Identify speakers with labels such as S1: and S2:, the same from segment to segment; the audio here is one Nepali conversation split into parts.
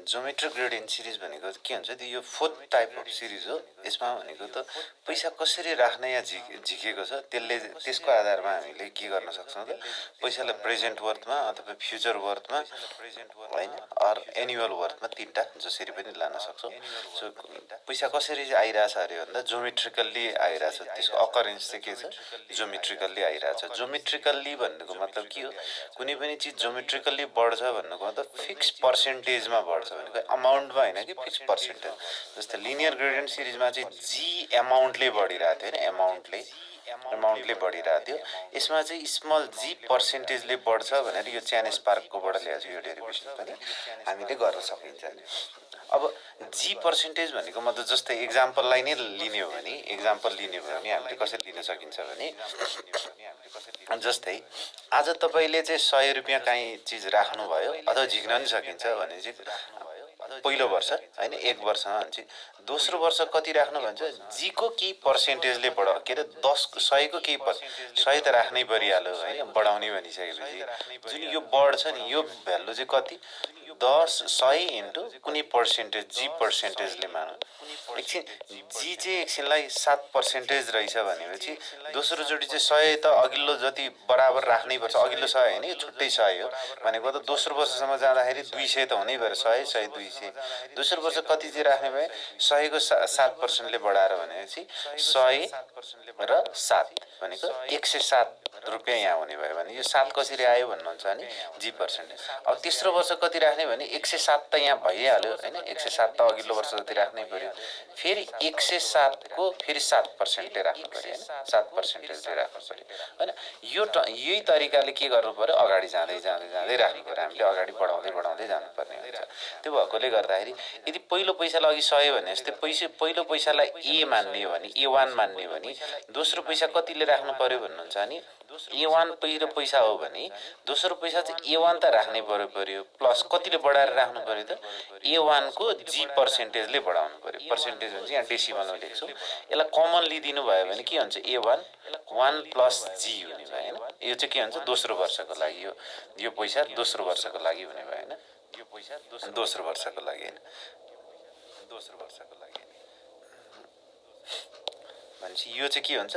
S1: ज्योमेट्रिक ग्रेडियन्ट सिरिज भनेको के हुन्छ त्यो यो फोर्थ टाइप अफ सिरिज हो। यसमा भनेको त पैसा कसरी राख्ने या झिकेको छ त्यसको आधारमा हामीले के गर्न सक्छौँ त पैसालाई प्रेजेन्ट वर्थमा अथवा फ्युचर वर्थमा हैन अर एनुअल वर्थमा तीनटा जसरी पनि लान सक्छौँ। सो पैसा कसरी आइराछ अरे भन्दा ज्योमेट्रिकल्ली आइराछ। त्यसको अकरेन्स चाहिँ के छ ज्योमेट्रिकल्ली आइराछ। ज्योमेट्रिकल्ली भन्नुको मतलब के हो कुनै पनि चीज ज्योमेट्रिकल्ली बढ्छ भन्नुको मतलब फिक्स पर्सेन्टेजमा बढ्छ भनेको अमाउन्टमा हैन कि फिक्स पर्सेन्टेज। जस्तै लिनियर ग्रेडियन्ट सिरिजमा चाहिँ जी अमाउन्टले बढिरहेको थियो हैन अमाउन्टले बढिरहेको थियो। यसमा चाहिँ स्मल जी पर्सेन्टेजले बढ्छ भनेर यो च्यान स्पार्ककोबाट ल्याएको यो डेरिभेसन पनि हामीले गर्न सकिन्छ। अब जी पर्सेन्टेज भनेको मतलब जस्तै एक्जाम्पललाई नै लिने हो भने हामीले कसरी लिन सकिन्छ भने जस्तै आज तपाईले चाहिँ 100 रुपैयाँ काहीँ चीज राख्नुभयो अथवा झिक्न पनि सकिन्छ भने चाहिँ पहिलो वर्ष हैन 1 वर्षमा भन्छ। दोस्रो वर्ष कति राख्नु भन्छ जी को केही पर्सेन्टेजले बढाउ के अरे 100 को केही 100 त राख्नै परिहाल्यो हैन बढाउने भनिसकेपछि जुन यो बढ्छ नि यो भ्यालु चाहिँ कति 100 इन्टु कुनै पर्सेन्टेज जी पर्सेन्टेजले मानौँ। एकछिन जी चाहिँ एकछिनलाई 7% रहेछ भनेपछि दोस्रो जोडी चाहिँ 100 त अघिल्लो जति बराबर राख्नै पर्छ। अघिल्लो 100 हैन यो छुट्टै 100 हो भनेको त दोस्रो वर्षसम्म जाँदाखेरि 200 त हुनै पर्यो 100 100 200। दोस्रो वर्ष कति चाहिँ राख्ने भए 100 को 7% ले बढाएर भनेपछि 100 र 7 भनेको 107 रुपैयाँ यहाँ हुने भयो भने यो 7 कसरी आयो भन्नुहुन्छ अनि जी पर्सेन्टेज। अब तेस्रो वर्ष कति राख्ने भने 107 त यहाँ भइहाल्यो हैन 107 त अघिल्लो वर्ष जति राख्नै पर्यो। फेरि 107 को फेरि 7% ले राख्नु पर्यो हैन 7% ले राख्नु पर्यो हैन। यही तरिकाले के गर्नु पर्यो अगाडि जाँदै राख्नु पर्यो। हामीले अगाडि बढाउँदै जानुपर्ने हुन्छ। त्यो भएकोले गर्दाखेरि यदि पहिलो पैसालाई अघि 100 भने जस्तै पहिलो पैसालाई ए मान्ने हो भने A1 मान्ने हो भने दोस्रो पैसा कतिले राख्नु पर्यो भन्नुहुन्छ अनि A1 पहिलो पैसा हो भने दोस्रो पैसा चाहिँ A1 त राख्नै पर्यो प्लस कतिले बढाएर राख्नु पर्यो त A1 को जी पर्सेन्टेजले बढाउनु पर्यो। पर्सेन्टेज भन्छ यहाँ डेसिमलमा लेख्छु। यसलाई कमन लिदिनु भयो भने के हुन्छ A1 1 प्लस जी हुने भयो हैन। यो चाहिँ के हुन्छ दोस्रो वर्षको लागि यो पैसा दोस्रो वर्षको लागि हुने भयो हैन। यो पैसा दोस्रो वर्षको लागि हैन भनेपछि यो चाहिँ के हुन्छ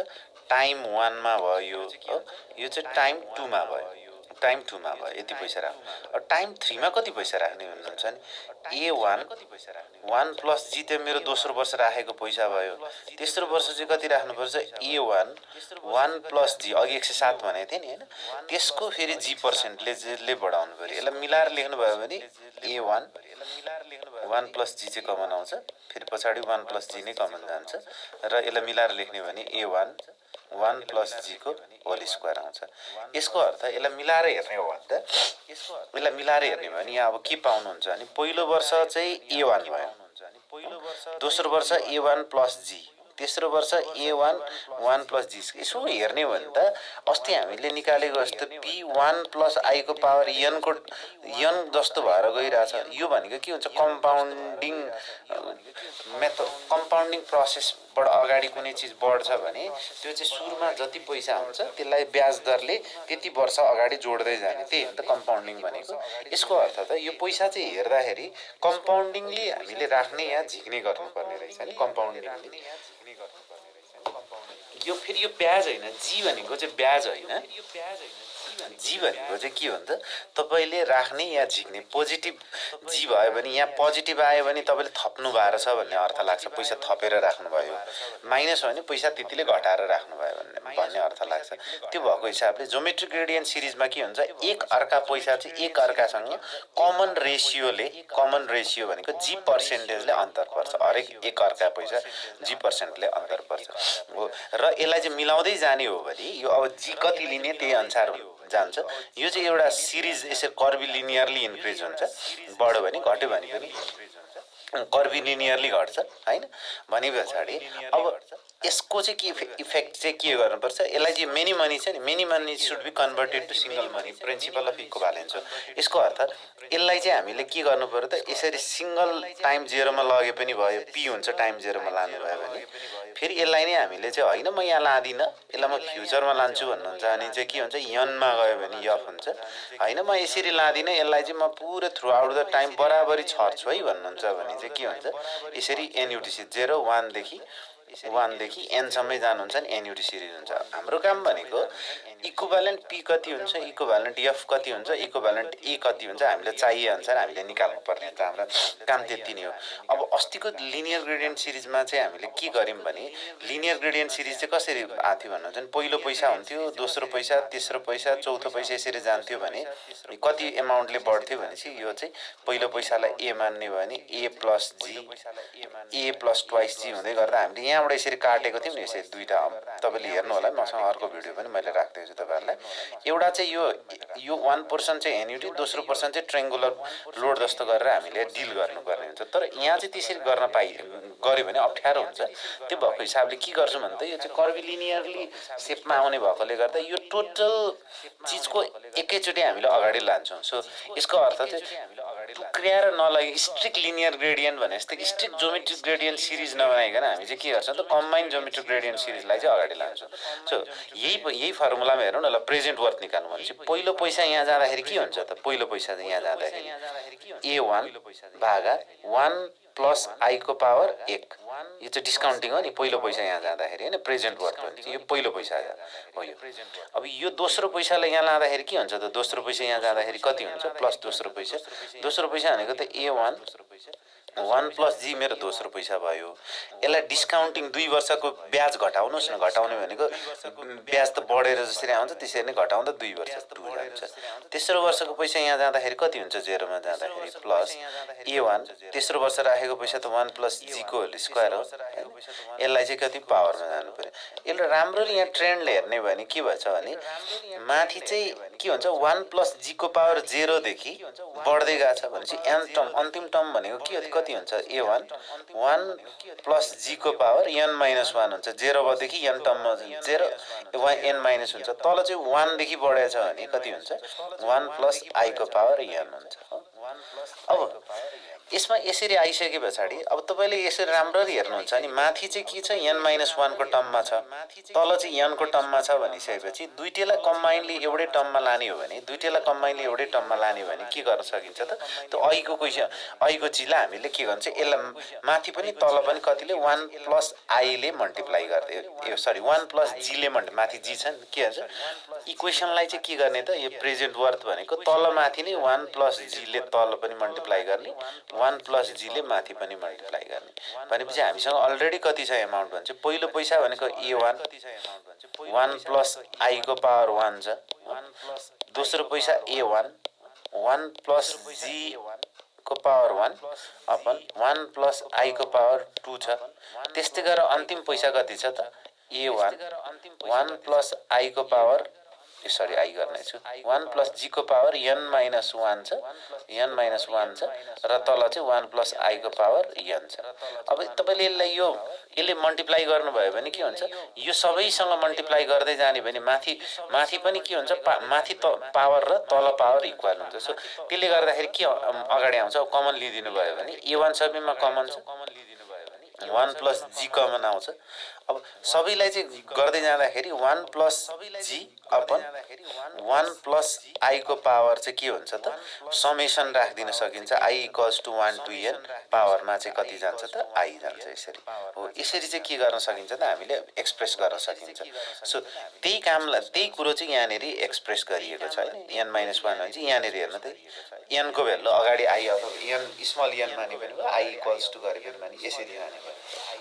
S1: टाइम 1 मा भयो यो चाहिँ टाइम 2 मा भयो यति पैसा राख्नु। टाइम 3 मा कति पैसा राख्ने भन्नुहुन्छ नि A1 1 प्लस जी त मेरो दोस्रो वर्ष राखेको पैसा भयो। तेस्रो वर्ष चाहिँ कति राख्नुपर्छ A1 1 प्लस जी अघि 107 भनेको थिए नि हैन त्यसको फेरि जी पर्सेन्टले बढाउनु पर्यो। यसलाई मिलाएर लेख्नु भयो भने A1 1 प्लस जी चाहिँ कमन आउँछ फेरि पछाडि 1 प्लस जी नै कमन जान्छ र यसलाई मिलाएर लेख्ने भने A1 1 प्लस जी को होल स्क्वायर आउँछ। यसको अर्थ यसलाई मिलाएर हेर्ने हो भने यहाँ अब के पाउनुहुन्छ भने पहिलो वर्ष चाहिँ A1 भयो दोस्रो वर्ष A1 प्लस जी तेस्रो वर्ष A1 1 प्लस जी। यसो हेर्ने हो भने त अस्ति हामीले निकालेको जस्तो P1 प्लस I को पावर n जस्तो भएर गइरहेछ। यो भनेको के हुन्छ कम्पाउन्डिङ मेथड कम्पाउन्डिङ प्रोसेसबाट अगाडि कुनै चीज बढ्छ भने त्यो चाहिँ सुरुमा जति पैसा हुन्छ त्यसलाई ब्याज दरले त्यति वर्ष अगाडि जोड्दै जाने त्यही हो त कम्पाउन्डिङ भनेको। यसको अर्थ त यो पैसा चाहिँ हेर्दाखेरि कम्पाउन्डिङली हामीले राख्ने या झिक्ने गर्नुपर्ने रहेछ नि कम्पाउन्डिङले। यो फेरि यो ब्याज हैन जी भनेको चाहिँ ब्याज हैन जी भनेको चाहिँ के भन्छ तपाईले राख्ने या झिक्ने पोजिटिभ जी भयो भने यहाँ पोजिटिभ आयो भने तपाईले थप्नु भएको छ भन्ने अर्थ लाग्छ पैसा थपेर राख्नु भयो। माइनस भने पैसा त्यतिले घटाएर राख्नु भयो भन्ने अर्थ लाग्छ। त्यो भएको हिसाबले ज्योमेट्रिक ग्रेडियन्ट सिरिजमा के हुन्छ एक अर्का पैसा चाहिँ एक अर्कासँग कमन रेशियो भनेको जी पर्सेन्टेजले अन्तर पर्छ। हरेक एक अर्का पैसा जी पर्सेन्टले अन्तर पर्छ हो र यसलाई चाहिँ मिलाउँदै जाने हो भने यो अब जी कति लिने त्यही अनुसार जान्छ। यो चाहिँ एउटा सिरिज यसरी कर्भिलिनियरली इन्क्रिज हुन्छ बढ्यो भने घट्यो भने पनि कर्भिलिनियरली घट्छ हैन। भने पछाडी अब यसको चाहिँ के इफेक्ट चाहिँ के गर्नुपर्छ यसलाई चाहिँ मेनी मनी छ नि many money should be converted to single money principle of equivalence हो यसको अर्थ यसलाई चाहिँ हामीले के गर्नु पर्यो त यसरी सिङ्गल टाइम जेरोमा लगे पनि भयो पी हुन्छ टाइम जेरोमा लानुभयो भने फेरि यसलाई नै हामीले चाहिँ होइन म यहाँ लाँदिनँ यसलाई म फ्युचरमा लान्छु भन्नुहुन्छ अनि चाहिँ के हुन्छ यनमा गयो भने यफ हुन्छ होइन म यसरी लाँदिनँ यसलाई चाहिँ म पुरै थ्रु आउट द टाइम बराबरी छर्छु है भन्नुहुन्छ भने चाहिँ के हुन्छ यसरी एन्युटी सिरिज 1देखि एनसम्मै जानुहुन्छ नि एन्युटी सिरिज हुन्छ हाम्रो काम भनेको इक्विभ्यालेन्ट पी कति हुन्छ इक्विभ्यालेन्ट एफ कति हुन्छ इक्विभ्यालेन्ट ए कति हुन्छ हामीले चाहिए अनुसार हामीले निकाल्नु पर्ने हुन्छ हाम्रो काम त्यति नै हो अब अस्तिको लिनियर ग्रेडियन्ट सिरिजमा चाहिँ हामीले के गर्यौँ भने लिनियर ग्रेडियन्ट सिरिज चाहिँ कसरी आथ्यो भन्नुहुन्छ भने पहिलो पैसा हुन्थ्यो दोस्रो पैसा तेस्रो पैसा चौथो पैसा यसरी जान्थ्यो भने कति एमाउन्टले बढ्थ्यो भनेपछि यो चाहिँ पहिलो पैसालाई ए मान्ने भयो भने ए प्लस जी ए प्लस ट्वाइस जी हुँदै गर्दा हामीले यहाँबाट यसरी काटेको थियौँ नि यसरी दुईवटा तपाईँले हेर्नु होला मसँग अर्को भिडियो पनि मैले राखिदिएको छु तपाईँहरूलाई एउटा चाहिँ यो 1% चाहिँ एन्युटी दोस्रो पर्सन चाहिँ ट्रेङ्गुलर लोड जस्तो गरेर हामीले डिल गर्नुपर्ने हुन्छ तर यहाँ चाहिँ त्यसरी गर्न गऱ्यो भने अप्ठ्यारो हुन्छ त्यो भएको हिसाबले के गर्छौँ भने त यो चाहिँ कर्भिलिनियरली सेपमा आउने भएकोले गर्दा यो टोटल चिजको एकैचोटि हामीले अगाडि लान्छौँ सो यसको अर्थ चाहिँ टुक्र्याएर नलगे स्ट्रिक्ट लिनियर ग्रेडियन्ट भने जस्तै स्ट्रिक्ट जोमेट्रिक ग्रेडियन्ट सिरिज नबनाइकन हामी चाहिँ के गर्छौँ त कम्बाइन्ड जोमेट्रिक ग्रेडियन्ट सिरिजलाई चाहिँ अगाडि लान्छौँ सो यही फर्मुलामा हेरौँ न ल प्रेजेन्ट वर्थ निकाल्नु भने चाहिँ पहिलो पैसा यहाँ जाँदाखेरि के हुन्छ त पहिलो पैसा चाहिँ यहाँ जाँदाखेरि A1 भागा 1 प्लस आईको पावर 1 यो चाहिँ डिस्काउन्टिङ हो नि पहिलो पैसा यहाँ जाँदाखेरि होइन प्रेजेन्ट वर्थ भन्छ यो पहिलो पैसा हो यो अब यो दोस्रो पैसालाई यहाँ लाँदाखेरि के हुन्छ त दोस्रो पैसा यहाँ जाँदाखेरि कति हुन्छ प्लस दोस्रो पैसा भनेको त A1 1 प्लस जी मेरो दोस्रो पैसा भयो यसलाई डिस्काउन्टिङ 2 वर्षको ब्याज घटाउनुहोस् न घटाउने भनेको ब्याज त बढेर जसरी आउँछ त्यसरी नै घटाउँदा 2 वर्ष जान्छ तेस्रो वर्षको पैसा यहाँ जाँदाखेरि कति हुन्छ जेरोमा जाँदाखेरि प्लस A1 तेस्रो वर्ष राखेको पैसा त 1 प्लस जी को होल स्क्वायर हो यसलाई चाहिँ कति पावरमा जानु पर्यो यसले राम्ररी यहाँ ट्रेन्डले हेर्ने भने के भन्छ भने माथि चाहिँ के हुन्छ 1 प्लस जी को पावर 0 देखि बढ्दै गएको छ भनेपछि एन टर्म अन्तिम टर्म भनेको के कति हुन्छ A1 1 प्लस जी को पावर n माइनस 1 हुन्छ 0 देखि n टर्ममा 0 n माइनस हुन्छ तल चाहिँ 1 देखि बढेको छ भने कति हुन्छ 1 प्लस आई को पावर n हुन्छ अब यसमा यसरी आइसके पछाडि अब तपाईले यसरी राम्ररी हेर्नुहुन्छ नि माथि चाहिँ के छ n माइनस 1 को टर्ममा छ तल चाहिँ n को टर्ममा छ भनिसकेपछि दुईटैलाई कम्बाइनली एउटै टर्ममा लाने हो भने दुईटैलाई कम्बाइनली एउटै टर्ममा लाने हो भने के गर्न सकिन्छ त त्यो अईको चिजलाई हामीले के गर्छ यसलाई माथि पनि तल पनि कतिले 1 प्लस आई ले मल्टिप्लाई गर्दै यो सरी 1 प्लस जी ले माथि जी छ नि के हुन्छ इक्वेसनलाई चाहिँ के गर्ने त यो प्रेजेन्ट वर्थ भनेको तल माथि नै 1 प्लस जी ले तल पनि मल्टिप्लाई गर्ने 1 प्लस जी ले माथि पनि मल्टिप्लाई गर्ने भनेपछि हामीसँग अलरेडी कति छ एमाउन्ट भन्छ पहिलो पैसा भनेको A1 1 प्लस आई को पावर 1 छ दोस्रो पैसा A1 1 प्लस जी को पावर 1 अपन 1 प्लस आई को पावर 2 छ त्यस्तै गरेर अन्तिम पैसा कति छ त A1 1 प्लस आई को पावर सरी आई गर्ने छु 1 प्लस जी को पावर n माइनस 1 छ n माइनस 1 छ र तल चाहिँ 1 प्लस आई को पावर n छ अब तपाईले यसले मल्टिप्लाई गर्नुभयो भने के हुन्छ यो सबैसँग मल्टिप्लाई गर्दै जाने भने माथि पनि के हुन्छ माथि पावर र तल पावर इक्वल हुन्छ सो त्यसले गर्दाखेरि के अगाडि आउँछ कमन लिदिनु भयो भने A1 सबैमा कमन छ 1 प्लस जी कमन आउँछ अब सबैलाई चाहिँ गर्दै जाँदाखेरि 1 plus G upon 1 plus i को पावर चाहिँ के हुन्छ त समेसन राखिदिन सकिन्छ i equals to 1 to n पावरमा चाहिँ कति जान्छ त आई जान्छ यसरी हो यसरी चाहिँ के गर्न सकिन्छ त हामीले एक्सप्रेस गर्न सकिन्छ सो त्यही कुरो चाहिँ यहाँनेरि एक्सप्रेस गरिएको छ हैन n माइनस 1 भन्छ यहाँनेरि हेर्नु त n को भ्यालु अगाडि आई अथवा n स्मल n माने पनि आई इक्वल्स टु गरे पनि माने यसरी माने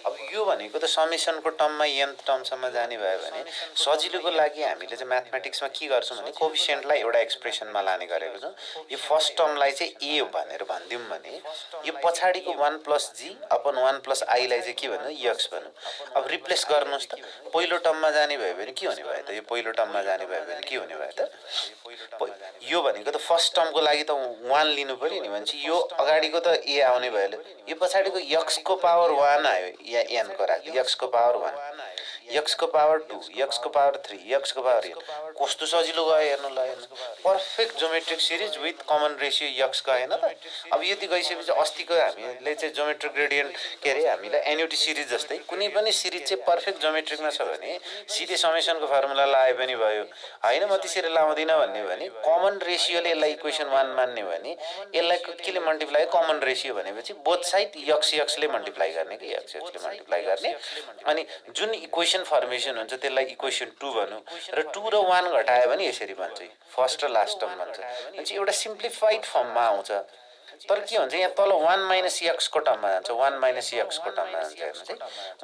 S1: अब यो भनेको त समेसनको टर्ममा n टर्मसम्म जाने भयो भने सजिलोको लागि हामीले चाहिँ म्याथमेटिक्समा के गर्छौं भने कोएफिसिएन्टलाई एउटा एक्सप्रेसनमा लाने गरेको छौं यो फर्स्ट टर्मलाई चाहिँ a भनेर भन्दियौं भने यो पछाडीको 1 plus g upon 1 plus i लाई चाहिँ के भन्नु x भन्नु अब रिप्लेस गर्नुस् त पहिलो टर्ममा जाने भयो भने के हुने भयो त यो पहिलो टर्ममा जाने भयो भने के हुने भयो त यो भनेको त फर्स्ट टर्मको लागि त 1 लिनु पर्यो नि भन्छ यो अगाडिको त a आउने भयो यो पछाडीको x को पावर 1 आयो या n को राख्दै x को पावर 1 एक्सको पावर 2, एक्सको पावर 3, एक्सको पावर n कस्तो सजिलो गयो हेर्नुलाई हेर्नु। Perfect geometric series with common ratio x गएन त। अब यति गइसकेपछि अस्तिको हामीले चाहिँ ज्योमेट्रिक ग्रेडियन्ट के अरे हामीलाई एन्युटी सिरिज जस्तै कुनै पनि सिरिज चाहिँ पर्फेक्ट ज्योमेट्रिकमा छ भने सिधै समेसनको फर्मुला लाए पनि भयो होइन। म त्यसरी लाउँदिनँ भन्ने भने कमन रेसियोले यसलाई इक्वेसन 1 मान्ने भने यसलाई केले मल्टिप्लाई कमन रेसियो भनेपछि बोथ साइड एक्स एक्सले मल्टिप्लाई गर्ने कि एक्स एक्सले मल्टिप्लाई गर्ने। अनि जुन इक्वेसन फर्मेसन हुन्छ त्यसलाई इक्वेसन 2 भनौँ र 2 र 1 घटायो भने यसरी बन्छ, फर्स्ट र लास्ट टर्म बन्छ। भनेपछि एउटा सिम्प्लिफाइड फर्ममा आउँछ। तर के हुन्छ यहाँ तल 1 माइनस एक्सको टर्ममा जान्छ, 1 माइनस एक्सको टर्ममा जान्छ। हेर्नुहोस् है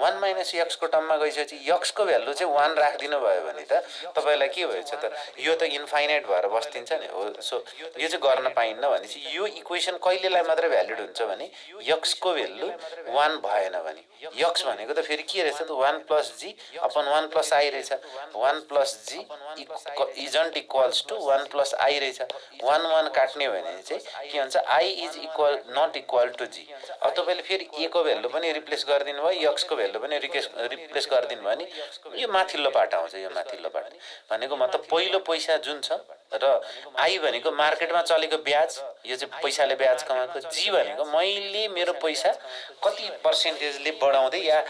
S1: 1 माइनस एक्सको टर्ममा गइसकेपछि एक्सको भ्यालु चाहिँ 1 राखिदिनु भयो भने त तपाईँलाई के भएछ त यो त इन्फाइनाइट भएर बस्दिन्छ नि हो। सो यो चाहिँ गर्न पाइन्न भनेपछि यो इक्वेसन कहिलेलाई मात्रै भ्यालिड हुन्छ भने एक्सको भ्यालु 1 भएन भने। एक्स भनेको त फेरि के रहेछ त 1 plus G upon 1 plus I रहेछ। 1 plus G isn't equals to 1 plus I रहेछ। 1 1 काट्ने भने चाहिँ के हुन्छ I is equal not equal to G. अब तपाईँले फेरि ए को भ्यालु पनि रिप्लेस गरिदिनु भयो, एक्सको भ्यालु पनि रिप्लेस गरिदिनु भयो नि यो माथिल्लो पार्ट आउँछ। यो माथिल्लो पार्ट भनेको मतलब पहिलो पैसा जुन छ र आई भनेको मार्केटमा चलेको ब्याज, यो चाहिँ पैसाले ब्याज कमाएको। जी भनेको मैले मेरो पैसा कति पर्सेन्टेजले बढाउँदै या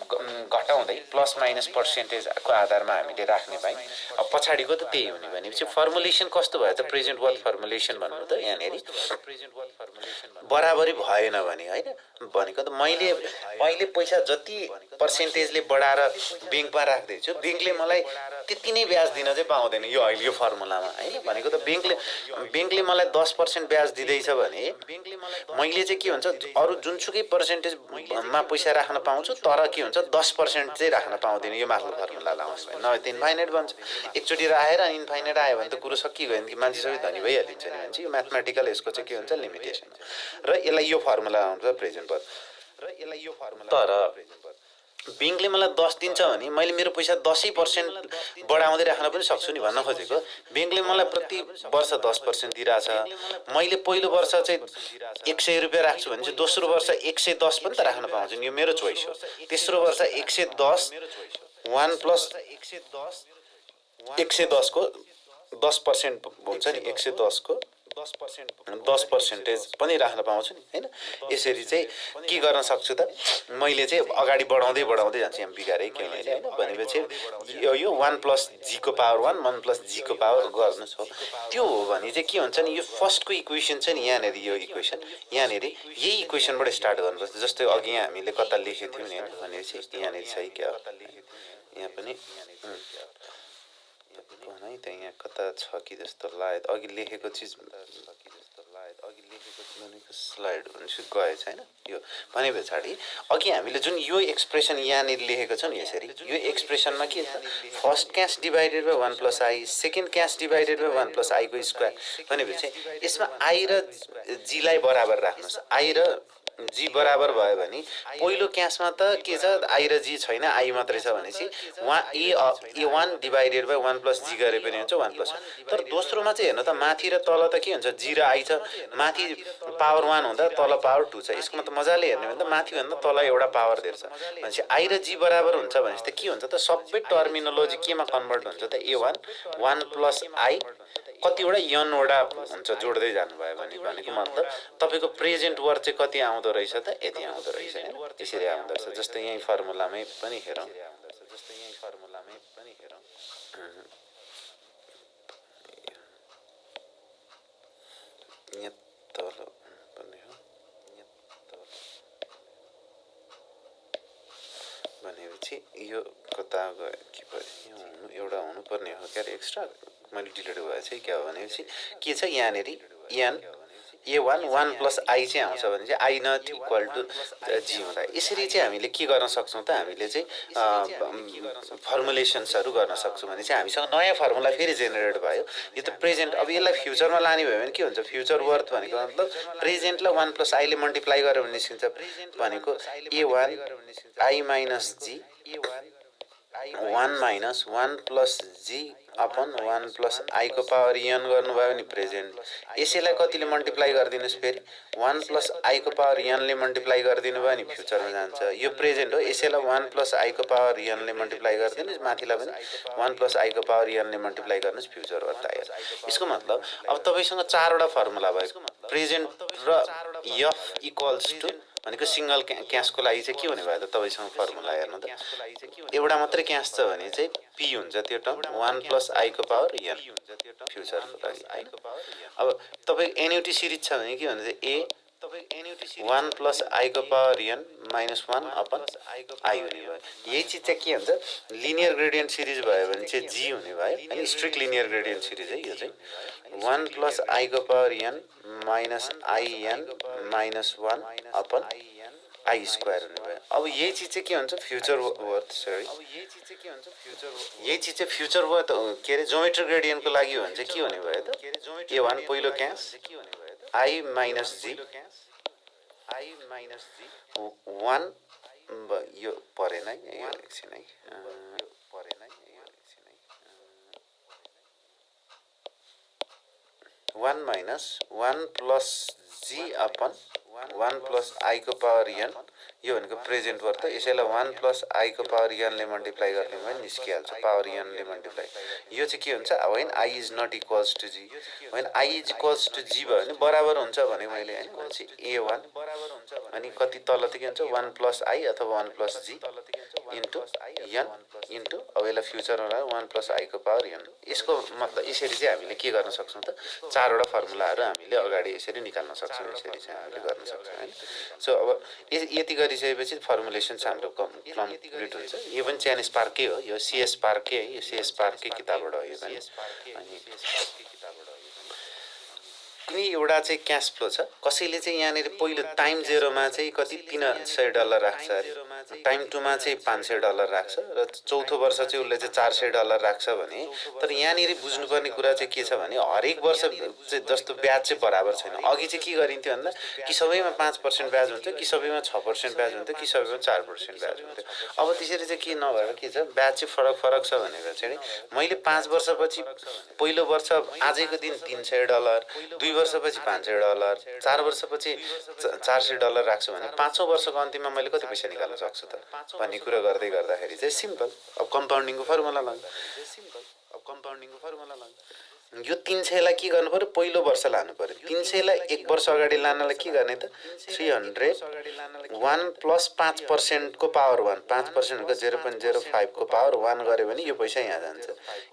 S1: घटाउँदै प्लस माइनस पर्सेन्टेजको आधारमा हामीले राख्ने भाइ। अब पछाडिको त त्यही हुने भनेपछि फर्मुलेसन कस्तो भयो त प्रेजेन्ट वर्थ फर्मुलेसन भन्नु त यहाँनिर बराबरी भएन भने होइन। भनेको त मैले पैसा जति पर्सेन्टेजले बढाएर ब्याङ्कमा राख्दैछु ब्याङ्कले मलाई त्यति नै ब्याज दिन चाहिँ पाउँदैन यो अहिले यो फर्मुलामा होइन। भनेको त ब्याङ्कले मलाई 10% ब्याज दिँदैछ भने मैले चाहिँ के हुन्छ अरू जुनसुकै पर्सेन्टेजमा पैसा राख्न पाउँछु तर के हुन्छ 10% चाहिँ राख्न पाउँदैन यो माथिल्लो फर्मुला लाउनु भयो नभए त इन्फाइनाइट बन्छ। एकचोटि राखेर इन्फाइनाइट आयो भने त कुरो सकिगयो नि मान्छे सबै धनी भइहालिन्छ नि भन्छ। यो म्याथमेटिकल यसको चाहिँ के हुन्छ लिमिटेसन र यसलाई यो फर्मुला आउँछ प्रेजेन्ट वर्थ र यसलाई यो फर्मुला। तर ब्याङ्कले मलाई 10 दिन्छ भने मैले मेरो पैसा 10% बढाउँदै राख्न पनि सक्छु नि भन्न खोजेको। ब्याङ्कले मलाई प्रति वर्ष 10% दिइरहेछ। मैले पहिलो वर्ष चाहिँ 100 रुपियाँ राख्छु भने चाहिँ दोस्रो वर्ष 110 पनि त राख्न पाउँछु नि, यो मेरो चोइस हो। तेस्रो वर्ष 110 1 प्लस 110 को 10% हुन्छ नि 110 को 10% पनि राख्न पाउँछु नि होइन। यसरी चाहिँ के गर्न सक्छु त मैले चाहिँ अगाडि बढाउँदै जान्छु यहाँ बिगारै के मैले होइन। भनेपछि यो 1 प्लस जी को पावर 1 प्लस जी को पावर गर्नु छ त्यो हो भने चाहिँ के हुन्छ नि यो फर्स्टको इक्वेसन छ नि यहाँनिर यो इक्वेसन यहाँनिर यही इक्वेसनबाट स्टार्ट गर्नुपर्छ। जस्तै अघि हामीले कता लेखेको थियौँ नि भनेपछि यहाँनिर छ है क्या यहाँ पनि है त यहाँ कता छ कि जस्तो लाग्यो अघि लेखेको चिज भनेको स्लाइड भनेपछि गएछ होइन। यो भने पछाडि अघि हामीले जुन यो एक्सप्रेसन यहाँनिर लेखेको छ नि यसरी यो एक्सप्रेसनमा के छ first cash divided by 1 plus I second cash divided by 1 plus i को स्क्वायर भनेपछि यसमा आई र जीलाई बराबर राख्नुहोस्। आई र जी बराबर भयो भने पहिलो क्यासमा त के छ आई र जी छैन आई मात्रै छ भनेपछि ए1 डिभाइडेड बाई 1 प्लस जी गरे पनि हुन्छ 1 प्लस। तर दोस्रोमा चाहिँ हेर्नु त माथि र तल त के हुन्छ जी र आई छ माथि पावर 1 हुँदा तल पावर 2 छ। यसको मतलब मजाले हेर्ने भने त माथि भन्दा तल एउटा पावर धेरै छ भनेपछि आई र जी बराबर हुन्छ भनेपछि त के हुन्छ त सबै टर्मिनोलोजी केमा कन्भर्ट हुन्छ त ए1 1 प्लस आई कतिवटा यनवटा हुन्छ जोड्दै जानुभयो भने भनेको मतलब तपाईँको प्रेजेन्ट वर्थ चाहिँ कति आउँदो रहेछ त यति आउँदो रहेछ होइन। यसरी आउँदो रहेछ जस्तै यहीँ फर्मुलामै पनि हेरौँ यहाँ तल पनि हो भनेपछि यो कता गयो के भयो एउटा हुनुपर्ने हो क्या एक्स्ट्रा मैले डिलिट भएछ क्या हो भनेपछि के छ यहाँनिर एन ए1 1 प्लस आई चाहिँ आउँछ भने चाहिँ आई नट इक्वल टु जी हुँदा यसरी चाहिँ हामीले के गर्न सक्छौँ त हामीले चाहिँ फर्मुलेसन्सहरू गर्न सक्छौँ भने चाहिँ हामीसँग नयाँ फर्मुला फेरि जेनेरेट भयो। यो त प्रेजेन्ट अब यसलाई फ्युचरमा लाने भयो भने के हुन्छ फ्युचर वर्थ भनेको मतलब प्रेजेन्टलाई 1 प्लस आईले मल्टिप्लाई गरेर निस्किन्छ भनेको a one i minus g 1 minus 1 plus G upon 1 plus i को पावर एन गर्नुभयो नि प्रेजेन्ट। यसैलाई कतिले मल्टिप्लाई गरिदिनुहोस् फेरि 1 प्लस आई को पावर एनले मल्टिप्लाई गरिदिनु भयो नि फ्युचरमा जान्छ। यो प्रेजेन्ट हो, यसैलाई 1 प्लस आई को पावर एनले मल्टिप्लाई गरिदिनुहोस्, माथिलाई पनि 1 प्लस आई को पावर एनले मल्टिप्लाई गर्नुहोस्, फ्युचर हो तयार। यसको मतलब अब तपाईँसँग चारवटा फर्मुला भयो, प्रेजेन्ट र एफ इक्वल्स टु भनेको सिंगल क्यासको लागि चाहिँ के हुने भयो त तपाईँसँग फर्मुला हेर्नु त, एउटा मात्रै क्यास छ भने चाहिँ पी हुन्छ त्यो टर्म 1 प्लस आई को पावर एन फ्युचरको लागि। अब तपाईँ एन्युटी सिरिज छ भने के भन्छ ए 1 प्लस आई को power n minus 1 upon i हुने भयो। यही चिज चाहिँ के हुन्छ, लिनियर ग्रेडियन्ट सिरिज भयो भने चाहिँ जी हुने भयो होइन, स्ट्रिक्ट लिनियर ग्रेडियन्ट सिरिज है यो चाहिँ 1 प्लस आई को power n minus i n minus 1 upon i square हुने भयो। अब यही चिज चाहिँ के हुन्छ फ्युचर वर्थ, सरी यही चिज चाहिँ फ्युचर वर्थ के अरे जोमेट्रिक ग्रेडियन्टको लागि हो भने चाहिँ के हुने भयो त ए1 पहिलो क्यास आई माइनस जी 1 यो परेन है, यो एकछिन है, 1 minus 1 plus G upon 1 plus i को पावर एन, यो भनेको प्रेजेन्ट वर्थ। यसैलाई 1 प्लस आई को पावर एनले मल्टिप्लाई गर्ने भयो निस्किहाल्छ, पावर एनले मल्टिप्लाई। यो चाहिँ के हुन्छ होइन, I is not equals to G, होइन I is equals to G भयो भने बराबर हुन्छ भने मैले होइन भनेपछि ए1 अनि कति तल त के हुन्छ 1 प्लस आई अथवा 1 plus g into n into अब यसलाई फ्युचरमा 1 प्लस आई को पावर एन। यसको मतलब यसरी चाहिँ हामीले के गर्न सक्छौँ त, चारवटा फर्मुलाहरू हामीले अगाडि यसरी निकाल्न सक्छौँ, यसरी चाहिँ हामीले गर्न सक्छौँ होइन। सो अब यति गरिसकेपछि फर्मुलेसन चाहिँ हाम्रो कम्प्लिट हुन्छ। यो पनि च्यान स्पार्कै हो, यो सिएस पार्कै है, यो सिएस पार्कै किताबबाट हो यो पनि। अनि कुनै एउटा चाहिँ क्यास फ्लो छ, कसैले चाहिँ यहाँनिर पहिलो टाइम जेरोमा चाहिँ कति $300 राख्छ अरे, टाइम टूमा चाहिँ $500 राख्छ र चौथो वर्ष चाहिँ उसले चाहिँ $400 राख्छ भने, तर यहाँनिर बुझ्नुपर्ने कुरा चाहिँ के छ भने हरेक वर्ष चाहिँ जस्तो ब्याज चाहिँ बराबर छैन। अघि चाहिँ के गरिन्थ्यो भन्दा कि सबैमा 5% ब्याज हुन्छ, कि सबैमा 6% ब्याज हुन्थ्यो, कि सबैमा 4% ब्याज हुन्थ्यो। अब त्यसरी चाहिँ के नभएर के छ, ब्याज चाहिँ फरक छ भनेर चाहिँ मैले 5 वर्षपछि पहिलो वर्ष आजैको दिन $300, 2 वर्षपछि $500, 4 वर्षपछि $400 राख्छु भने 5औं वर्षको अन्तिममा मैले कति पैसा निकाल्न सक्छु त भन्ने कुरा गर्दै गर्दाखेरि चाहिँ सिम्पल अब कम्पाउन्डिङको फर्मुला लाग्यो। यो 300लाई के गर्नु पर्यो, पहिलो वर्ष लानु पर्यो। 300लाई 1 वर्ष अगाडि लानलाई के गर्ने त 300 1 प्लस 5% को पावर 1, 5% को 0.05 को पावर 1 गऱ्यो भने यो पैसा यहाँ जान्छ।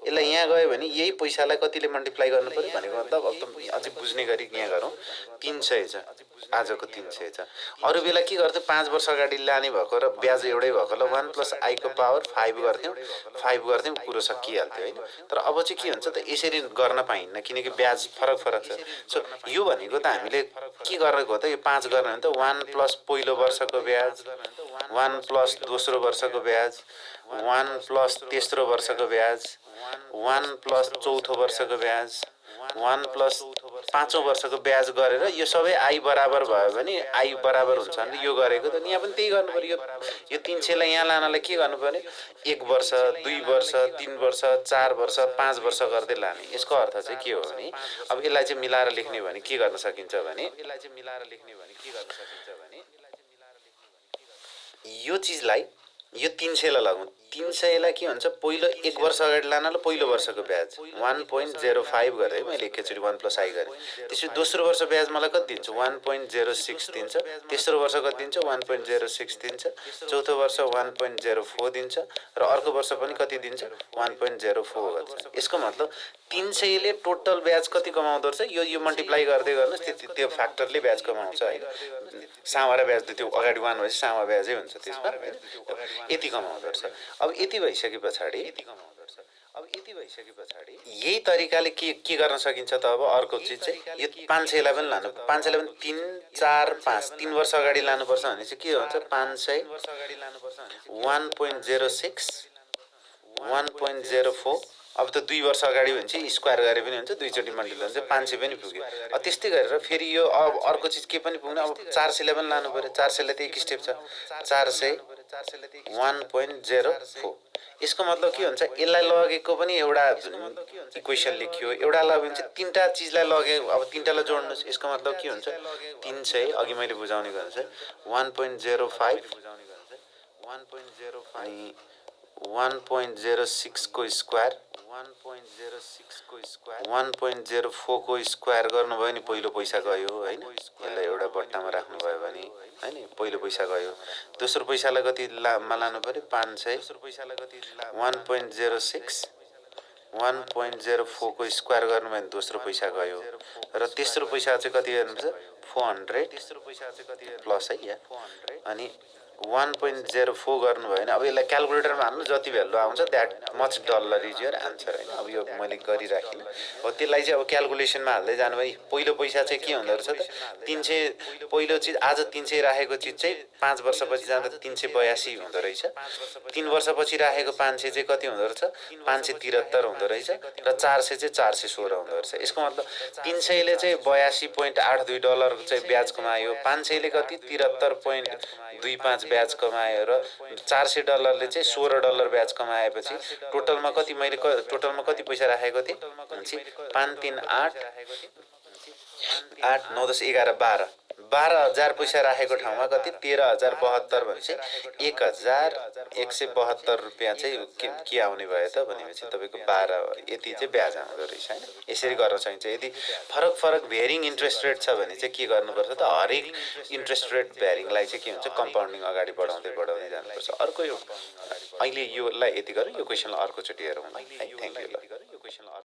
S1: यसलाई यहाँ गयो भने यही पैसालाई कतिले मल्टिप्लाई गर्नु पर्यो भनेको मतलब अब त अझै बुझ्ने गरी यहाँ गरौँ। 300 छ, आजको 300 छ। अरू बेला के गर्थ्यो, 5 वर्ष अगाडि लाने भएको र ब्याज एउटै भएकोलाई 1 प्लस आई को पावर 5 गर्थ्यौँ, कुरो सकिहाल्थ्यो होइन। तर अब चाहिँ के हुन्छ त यसरी गर्न पाइन्न किनकि ब्याज फरक छ। सो यो भनेको त हामीले के गरेको हो त, यो 5 गर्ने हो त 1 प्लस पहिलो वर्षको ब्याज, 1 प्लस दोस्रो वर्षको ब्याज, 1 प्लस तेस्रो वर्षको ब्याज, 1 प्लस चौथो वर्षको ब्याज, 1 प्लस पाँचौं वर्षको ब्याज गरेर यो सबै आई बराबर भयो भने आई बराबर हुन्छ भने यो गरेको त यहाँ पनि त्यही गर्नु पर्यो। यो 300लाई यहाँ लानलाई के गर्नु पर्यो, 1 वर्ष 2 वर्ष 3 वर्ष 4 वर्ष 5 वर्ष गर्दै लाने। यसको अर्थ चाहिँ के हो भने अब यसलाई चाहिँ मिलाएर लेख्ने भने के गर्न सकिन्छ भने यो चिजलाई यो 300लाई लगाउँ। 300लाई के हुन्छ, पहिलो 1 वर्ष अगाडि लानलाई पहिलो वर्षको ब्याज 1.05 गरेँ मैले एकैचोटि 1 प्लस आई गरेँ। त्यसपछि दोस्रो वर्ष ब्याज मलाई कति दिन्छ 1.06 दिन्छ, तेस्रो वर्ष कति दिन्छ 1.06 दिन्छ, चौथो वर्ष 1.04 दिन्छ र अर्को वर्ष पनि कति दिन्छ 1.04 गर्छ। यसको मतलब 300ले टोटल ब्याज कति कमाउँदो रहेछ, यो मल्टिप्लाई गर्दै गर्नुहोस् त्यो फ्याक्टरले ब्याज कमाउँछ है। सामारा ब्याज त त्यो अगाडि 1 भएपछि सामा ब्याजै हुन्छ त्यसमा, यति कमाउँदो रहेछ। अब यति भइसके पछाडि यही तरिकाले के गर्न सकिन्छ त अब अर्को चिज चाहिँ यो 500लाई पनि लानु, 500लाई पनि 3 4 5 3 वर्ष अगाडि लानुपर्छ भने चाहिँ के हुन्छ 500 1.06 1.04 अब त 2 वर्ष अगाडि भने चाहिँ स्क्वायर गरे पनि हुन्छ, दुईचोटि मल्टिप्लाई हुन्छ 500 पनि पुग्यो। अब त्यस्तै गरेर फेरि यो अब अर्को चिज के पनि पुग्ने, अब 400लाई पनि लानु पर्यो। 400लाई त एक स्टेप छ, 400 1.04। यसको मतलब के हुन्छ, यसलाई लगेको पनि एउटा इक्वेसन लेखियो, एउटा लग्यो भने चाहिँ तीनटा चिजलाई लगे, अब तीनटालाई जोड्नुहोस्। यसको मतलब के हुन्छ, 300, अघि मैले बुझाउने गर्छु 1.05 अनि 1.06 को स्क्वायर 1.04 को स्क्वायर गर्नुभयो नि पहिलो पैसा गयो होइन। यसलाई एउटा बट्टामा राख्नुभयो भने होइन पहिलो पैसा गयो। दोस्रो पैसालाई कति लानु पर्यो, 500। 1.06 1.04 को स्क्वायर गर्नुभयो भने दोस्रो पैसा गयो। र तेस्रो पैसा चाहिँ कति गर्नुपर्छ, 400 प्लस है यहाँ। अनि 1.04 गर्नुभयो भने अब यसलाई क्यालकुलेटरमा हाल्नु, जति भ्यालु आउँछ that much dollar is your answer होइन। अब यो मैले गरिराखेँ हो, त्यसलाई चाहिँ अब क्यालकुलेसनमा हाल्दै जानुभयो। पहिलो पैसा चाहिँ के हुँदो रहेछ त, 300, पहिलो चिज आज 300 राखेको चिज चाहिँ 5 वर्षपछि जाँदा 382 हुँदो रहेछ। 3 वर्षपछि राखेको 500 चाहिँ कति हुँदो रहेछ, 573 हुँदो रहेछ। र 400 चाहिँ 416 हुँदो रहेछ। यसको मतलब 300ले चाहिँ 82.82 डलर चाहिँ ब्याज कमायो, 500ले कति 73.25 ब्याज कमायो, र 400 डलरले चाहिँ 16 डलर ब्याज कमाएपछि टोटलमा कति, मैले टोटलमा कति पैसा राखेको थिएँ, 5 3 8 8 9 10 11 12,000 पैसा राखेको ठाउँमा कति 13,072 भनेपछि 1,172 रुपियाँ चाहिँ के आउने भयो त भनेपछि तपाईँको 12 यति चाहिँ ब्याज आउँदो रहेछ होइन। यसरी गर्न सकिन्छ। यदि फरक भेरिङ इन्ट्रेस्ट रेट छ भने चाहिँ के गर्नुपर्छ त, हरेक इन्ट्रेस्ट रेट भेरिङलाई चाहिँ के हुन्छ, कम्पाउन्डिङ अगाडि बढाउँदै जानुपर्छ। अर्को यो अहिले योलाई यति गरौँ, यो क्वेसनलाई अर्कोचोटि हेरौँ है। थ्याङ्क यू ल।